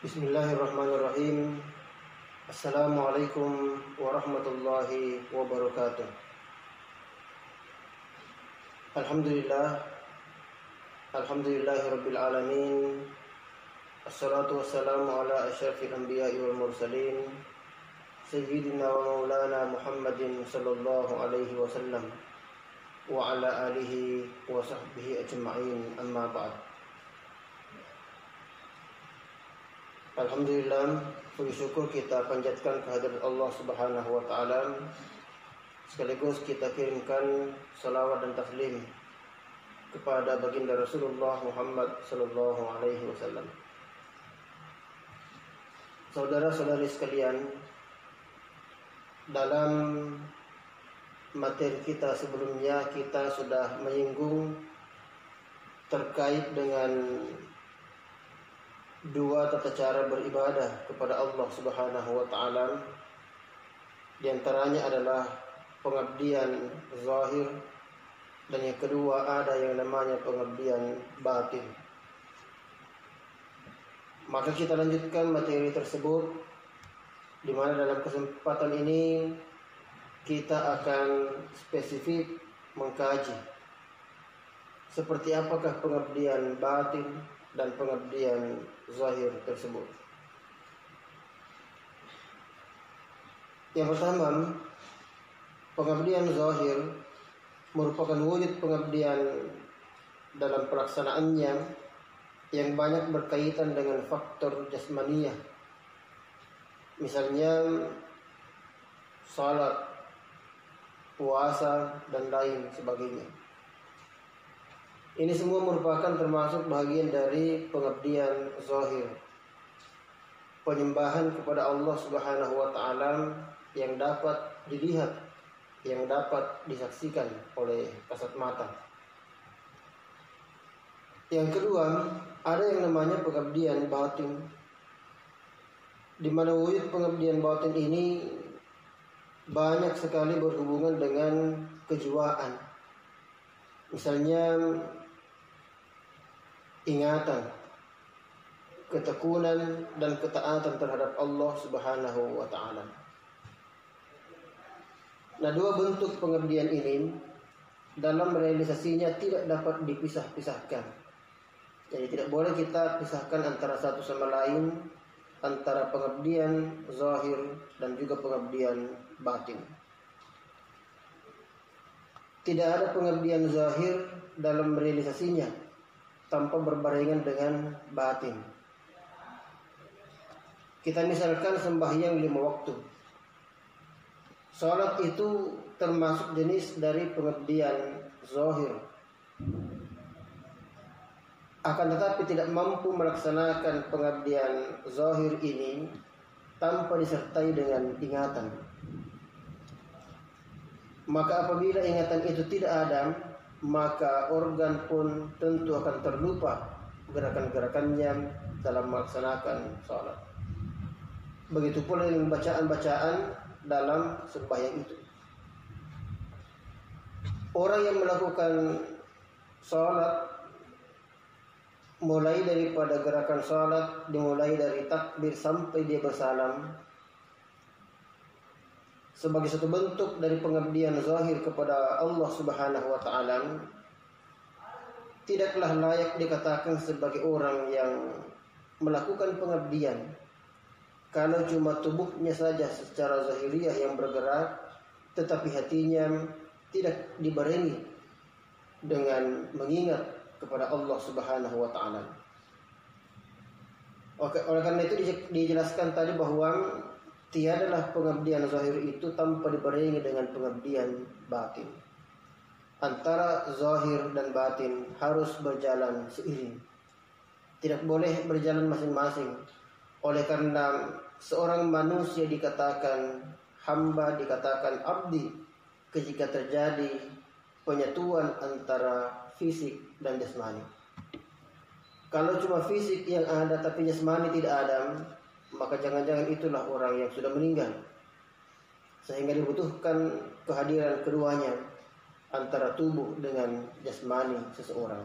Bismillahirrahmanirrahim. Assalamualaikum warahmatullahi wabarakatuh. Alhamdulillahirabbil alamin. Assalatu wassalamu ala asyrafil anbiya'i wal mursalin sayyidina wa maulana Muhammadin sallallahu alaihi wasallam wa ala alihi wa sahbihi ajma'in, amma ba'd. Alhamdulillah, puji syukur kita panjatkan kehadirat Allah Subhanahu wa taala. Sekaligus kita kirimkan salawat dan taslim kepada baginda Rasulullah Muhammad sallallahu alaihi wasallam. Saudara-saudari sekalian, dalam materi kita sebelumnya kita sudah menyinggung terkait dengan dua tata cara beribadah kepada Allah Subhanahu wa taala. Di antaranya adalah pengabdian zahir, dan yang kedua ada yang namanya pengabdian batin. Maka kita lanjutkan materi tersebut, di mana dalam kesempatan ini kita akan spesifik mengkaji seperti apakah pengabdian batin dan pengabdian zahir tersebut. Yang pertama, pengabdian zahir merupakan wujud pengabdian dalam pelaksanaannya yang banyak berkaitan dengan faktor jasmaniyah. Misalnya salat, puasa, dan lain sebagainya. Ini semua merupakan termasuk bagian dari pengabdian zahir, penyembahan kepada Allah Subhanahu wa taala yang dapat dilihat, yang dapat disaksikan oleh kasat mata. Yang kedua, ada yang namanya pengabdian batin, di mana wujud pengabdian batin ini banyak sekali berhubungan dengan kejiwaan. Misalnya ingatan, ketekunan, dan ketaatan terhadap Allah Subhanahu wa taala. Nah, dua bentuk pengabdian ini dalam realisasinya tidak dapat dipisah-pisahkan. Jadi tidak boleh kita pisahkan antara satu sama lain, antara pengabdian zahir dan juga pengabdian batin. Tidak ada pengabdian zahir dalam realisasinya tanpa berbarengan dengan batin. Kita misalkan sembahyang 5 waktu. Salat itu termasuk jenis dari pengabdian zahir. Akan tetapi tidak mampu melaksanakan pengabdian zahir ini tanpa disertai dengan ingatan. Maka apabila ingatan itu tidak ada, maka organ pun tentu akan terlupa gerakan-gerakannya dalam melaksanakan salat. Begitu pula dengan bacaan-bacaan dalam sembahyang itu. Orang yang melakukan salat, mulai daripada gerakan salat, dimulai dari takbir sampai dia bersalam, sebagai satu bentuk dari pengabdian zahir kepada Allah Subhanahu wa taala, tidaklah layak dikatakan sebagai orang yang melakukan pengabdian kalau cuma tubuhnya saja secara zahiriah yang bergerak, tetapi hatinya tidak dibarengi dengan mengingat kepada Allah Subhanahu wa taala. Oleh karena itu dijelaskan tadi bahwa tiadalah pengabdian zahir itu tanpa dibarengi dengan pengabdian batin. Antara zahir dan batin harus berjalan seiring, tidak boleh berjalan masing-masing. Oleh karena seorang manusia dikatakan hamba, dikatakan abdi ketika terjadi penyatuan antara fisik dan jasmani. Kalau cuma fisik yang ada tapi jasmani tidak ada, maka jangan-jangan itulah orang yang sudah meninggal. Sehingga dibutuhkan kehadiran keduanya antara tubuh dengan jasmani seseorang.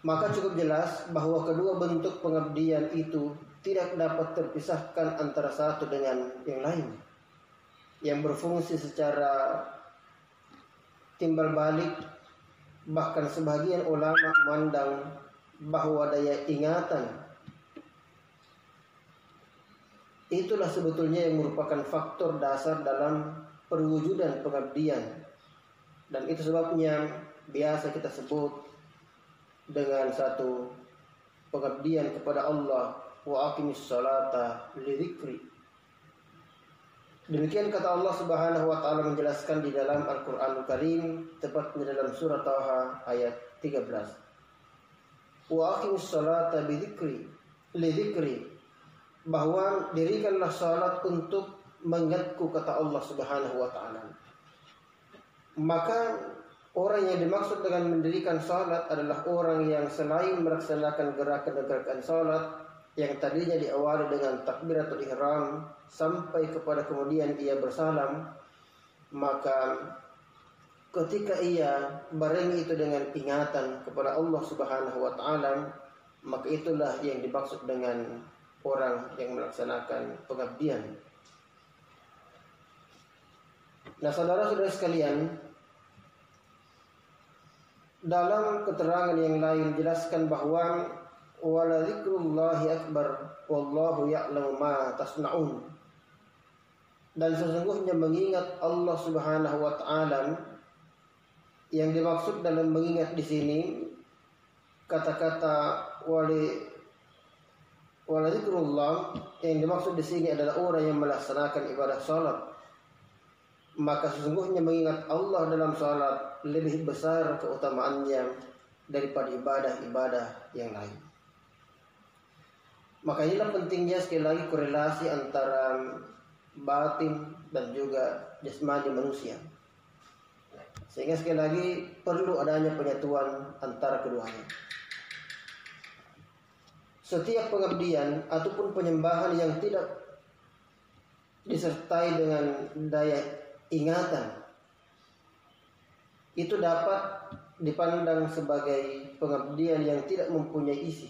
Maka cukup jelas bahwa kedua bentuk pengabdian itu tidak dapat terpisahkan antara satu dengan yang lain, yang berfungsi secara timbal balik. Bahkan sebagian ulama memandang bahwa daya ingatan itulah sebetulnya yang merupakan faktor dasar dalam perwujudan pengabdian, dan itu sebabnya biasa kita sebut dengan satu pengabdian kepada Allah, wa aqimis salata li dzikri. Demikian kata Allah Subhanahu wa taala menjelaskan di dalam Al-Qur'anul Karim, tepatnya dalam surah Taha ayat 13. Wa aqimis salata bi dzikri li dzikri, bahwa dirikanlah salat untuk mengingatku, kata Allah Subhanahu wa taala. Maka orang yang dimaksud dengan mendirikan salat adalah orang yang selain melaksanakan gerakan-gerakan salat yang tadinya diawali dengan takbiratul ihram sampai kepada kemudian ia bersalam, maka ketika ia barengi itu dengan ingatan kepada Allah Subhanahu wa taala, maka itulah yang dimaksud dengan orang yang melaksanakan pengabdian. Nah, saudara-saudara sekalian, dalam keterangan yang lain jelaskan bahwa wala dzikrullahi akbar wallahu ya'lamu ma tasna'un, dan sesungguhnya mengingat Allah Subhanahu wa taala, yang dimaksud dalam mengingat di sini kata-kata wala dzikrullah, yang dimaksud di sini adalah orang yang melaksanakan ibadah salat. Maka sesungguhnya mengingat Allah dalam salat lebih besar keutamaannya daripada ibadah-ibadah yang lain. Maka inilah pentingnya sekali lagi korelasi antara batin dan juga jasmani manusia, sehingga sekali lagi perlu adanya penyatuan antara keduanya. Setiap pengabdian ataupun penyembahan yang tidak disertai dengan daya ingatan itu dapat dipandang sebagai pengabdian yang tidak mempunyai isi.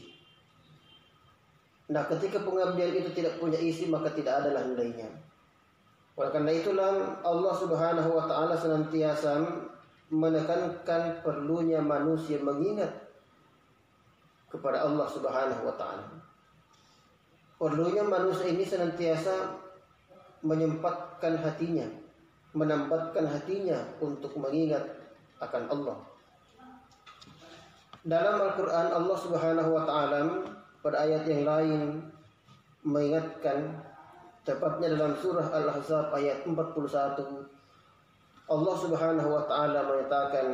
Nah, ketika pengabdian itu tidak punya isi, maka tidak adalah nilainya. Oleh karena itulah Allah Subhanahu wa taala senantiasa menekankan perlunya manusia mengingat kepada Allah Subhanahu wa taala. Perlunya manusia ini senantiasa menyempatkan hatinya, menambatkan hatinya untuk mengingat akan Allah. Dalam Al-Quran Allah Subhanahu wa ta'ala pada ayat yang lain mengingatkan, tepatnya dalam surah Al-Ahzab ayat 41, Allah Subhanahu wa ta'ala menyatakan,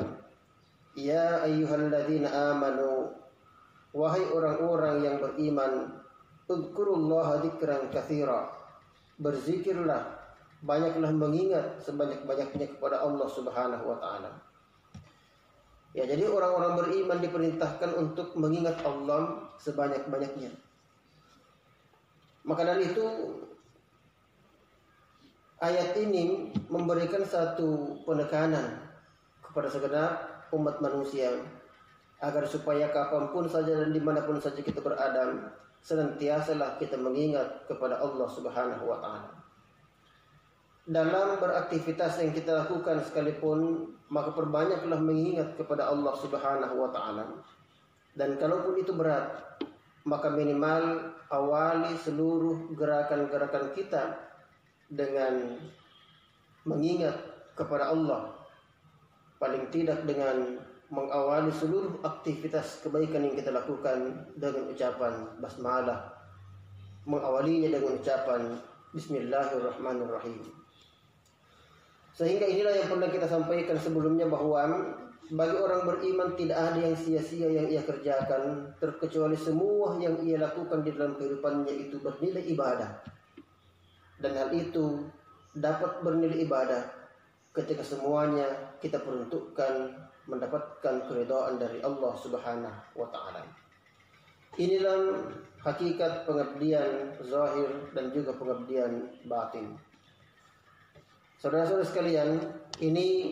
ya ayyuhalladzina amanu, wahai orang-orang yang beriman, udzukurullaha dzikran katsira, berzikirlah, banyaklah mengingat sebanyak-banyaknya kepada Allah Subhanahu wa ta'ala. Ya, jadi orang-orang beriman diperintahkan untuk mengingat Allah sebanyak-banyaknya. Maka dari itu ayat ini memberikan satu penekanan kepada segenap umat manusia agar supaya kapanpun saja dan dimanapun saja kita berada, senantiasalah kita mengingat kepada Allah Subhanahu wa ta'ala. Dalam beraktivitas yang kita lakukan sekalipun, maka perbanyaklah mengingat kepada Allah Subhanahu wa ta'ala. Dan kalaupun itu berat, maka minimal awali seluruh gerakan-gerakan kita dengan mengingat kepada Allah. Paling tidak dengan mengawali seluruh aktivitas kebaikan yang kita lakukan dengan ucapan basmalah, mengawalinya dengan ucapan bismillahirrahmanirrahim. Sehingga inilah yang pernah kita sampaikan sebelumnya, bahwa bagi orang beriman tidak ada yang sia-sia yang ia kerjakan, terkecuali semua yang ia lakukan di dalam kehidupannya itu bernilai ibadah. Dan hal itu dapat bernilai ibadah ketika semuanya kita peruntukkan mendapatkan keridhaan dari Allah Subhanahu wa ta'ala. Inilah hakikat pengabdian zahir dan juga pengabdian batin. Saudara-saudara sekalian, ini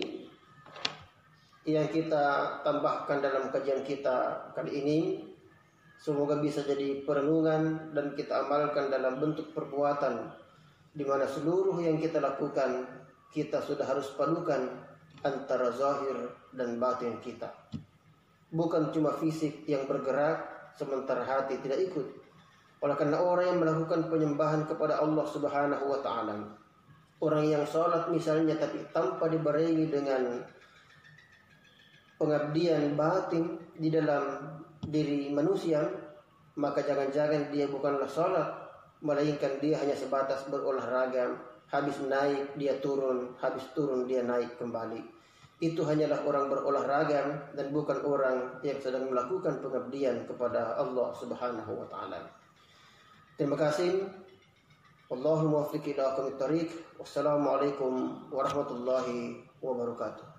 yang kita tambahkan dalam kajian kita kali ini semoga bisa jadi perenungan dan kita amalkan dalam bentuk perbuatan, di mana seluruh yang kita lakukan kita sudah harus padukan antara zahir dan batin kita. Bukan cuma fisik yang bergerak sementara hati tidak ikut. Oleh karena orang yang melakukan penyembahan kepada Allah Subhanahu wa taala, orang yang sholat misalnya tapi tanpa dibarengi dengan pengabdian batin di dalam diri manusia, maka jangan-jangan dia bukanlah sholat, melainkan dia hanya sebatas berolahraga, habis naik dia turun, habis turun dia naik kembali. Itu hanyalah orang berolahraga dan bukan orang yang sedang melakukan pengabdian kepada Allah Subhanahu wa taala. Terima kasih. Allahumma waffiq ila aqwamit thariq. Wassalamualaikum warahmatullahi wabarakatuh.